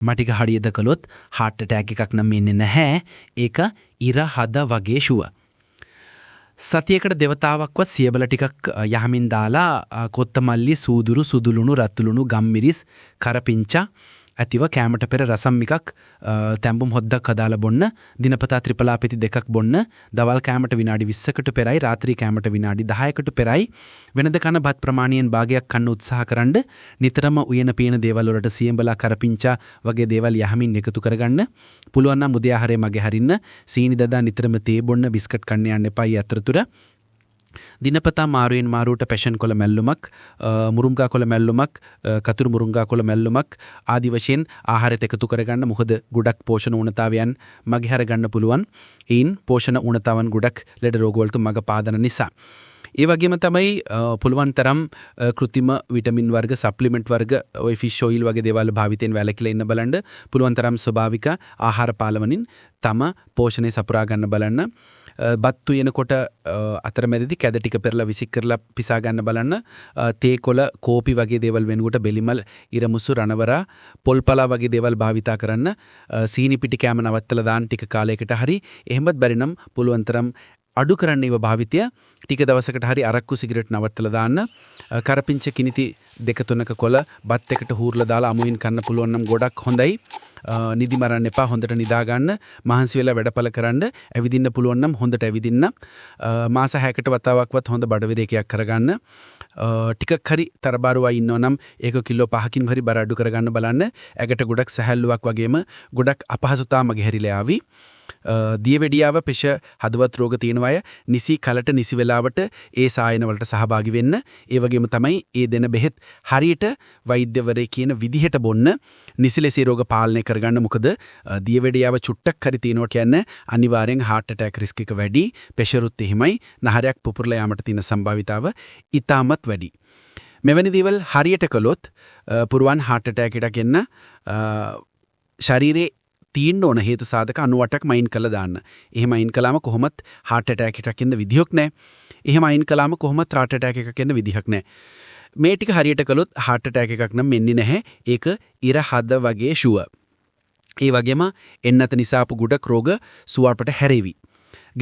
මටික හරියද කළොත් heart attack එකක් නම් එන්නේ නැහැ. ඒක ඉර හද වගේ ෂුව. සතියකට දෙවතාවක්වත් සියබල ටිකක් යහමින් දාලා කොත්තමල්ලි සූදුරු සුදුලුණු රත්තුලුණු ගම්මිරිස් කරපිංචා ඇතිව කෑමට පෙර රසම් එකක් තැඹුම් හොද්දක් හදාලා බොන්න, දිනපතා ත්‍රිපලාපෙති දෙකක් බොන්න, දවල් කෑමට විනාඩි 20කට පෙරයි රාත්‍රී කෑමට විනාඩි 10කට පෙරයි වෙනද කන බත් ප්‍රමාණයෙන් භාගයක් කන්න උත්සාහ කරන්න. නිතරම උයන පීන දේවල් වලට සියඹලා කරපිංචා වගේ දේවල් යහමින් එකතු කරගන්න. පුළුවන් නම් උදේ ආහාරය මගේ හරින්න. සීනි දදා නිතරම තේ බොන්න, බිස්කට් කන්න යන්න එපා. අතරතුර දිනපතා මාරුවෙන් මාරුවට පැෂන් කොළ මැල්ලුමක්, මුරුංගා කොළ මැල්ලුමක්, කතුරු මුරුංගා කොළ මැල්ලුමක් ආදි වශයෙන් ආහාරයට එකතු කරගන්න. මොකද ගොඩක් පෝෂණ ඌනතාවයන් මගහැර ගන්න පුළුවන්. ඒන් පෝෂණ ඌනතාවන් ගොඩක් ලෙඩ රෝගවලට මග පාදන නිසා. ඒ වගේම තමයි පුළුවන් තරම් කෘත්‍රිම විටමින් වර්ග, සප්ලිමන්ට් වර්ග, ඔය ෆිෂ් ඔයිල් වගේ දේවල් භාවිතයෙන් වැළකීලා ඉන්න බලන්න. පුළුවන් තරම් ස්වභාවික ආහාර පාලවනින් තම පෝෂණය සපුරා ගන්න බලන්න. බත් උයනකොට අතරමැදි කැද ටික පෙරලා විසික් කරලා පිසා ගන්න බලන්න. තේ කොළ, කෝපි වගේ දේවල් වෙනුවට බෙලිමල්, ඉරමුසු, රණවරා, පොල්පලා වගේ දේවල් භාවිතා කරන්න. සීනි පිටි කෑම නවත්තලා දාන්න ටික කාලයකට හරි. එහෙමත් බැරි නම් පුළුවන් තරම් අඩු කරන්න ඒව භාවිතය. ටික දවසකට හරි අරක්කු සිගරට් නවත්තලා දාන්න. කරපිංච කිනිති 2-3ක කොළ බත් එකට හූර්ලා දාලා අමුයින් කන්න පුළුවන් නම් ගොඩක් හොඳයි. නිදි මරන්න එපා. හොඳට නිදා ගන්න. මහන්සි වෙලා වැඩපල කරන්න. ඇවිදින්න පුළුවන් නම් හොඳට ඇවිදින්න. මාස 6කට වතාවක්වත් හොඳ බඩවිරේකයක් කරගන්න. ටිකක් හරි තරබාරුවයි ඉන්නවා නම් ඒක කිලෝ 5කින් හරි බර අඩු කරගන්න බලන්න. ඇඟට ගොඩක් සැහැල්ලුවක් වගේම ගොඩක් අපහසුතා මගහැරිලා ආවි. දියවැඩියාව, පෙෂ, හදවත් රෝග තියෙන අය නිසි කලට නිසි වෙලාවට ඒ සායන වලට සහභාගී වෙන්න. ඒ වගේම තමයි ඒ දෙන බෙහෙත් හරියට වෛද්‍යවරේ කියන විදිහට බොන්න. නිසි ලෙස රෝග පාලනය කරගන්න. මොකද දියවැඩියාව චුට්ටක් හරි තියෙනවා කියන්නේ අනිවාර්යෙන් heart attack risk එක වැඩි. පෙෂරුත් එහෙමයි. නහරයක් පුපුරලා යාමට තියෙන සම්භාවිතාව ඉතාමත් වැඩි. මෙවැනි දේවල් හරියට කළොත් පුරුවන් heart attack එකක් එන්න ශරීරේ තියෙන්න ඕන හේතු සාධක 98ක් මයින් කළා දාන්න. එහෙම අයින් කළාම කොහොමත් heart attack එකක් එන්න විදිහක් නැහැ. එහෙම අයින් කළාම කොහොමත් heart attack එකක් එන්න විදිහක් නැහැ. මේ ටික හරියට කළොත් heart attack එකක් නම් එන්නේ නැහැ. ඒක ඉර හද වගේ ෂුවර්. ඒ වගේම එන්නත නිසා ආපු ගොඩක් රෝග සුවපට හැරෙවි.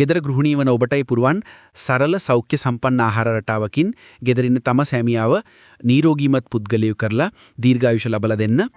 ගෙදර ගෘහිණී වන ඔබටයි පුරුවන් සරල සෞඛ්‍ය සම්පන්න ආහාර රටාවකින් ගෙදරින් තම සැමියාව නිරෝගීමත් පුද්ගලයෙකු කරලා දීර්ඝායුෂ ලබලා දෙන්න.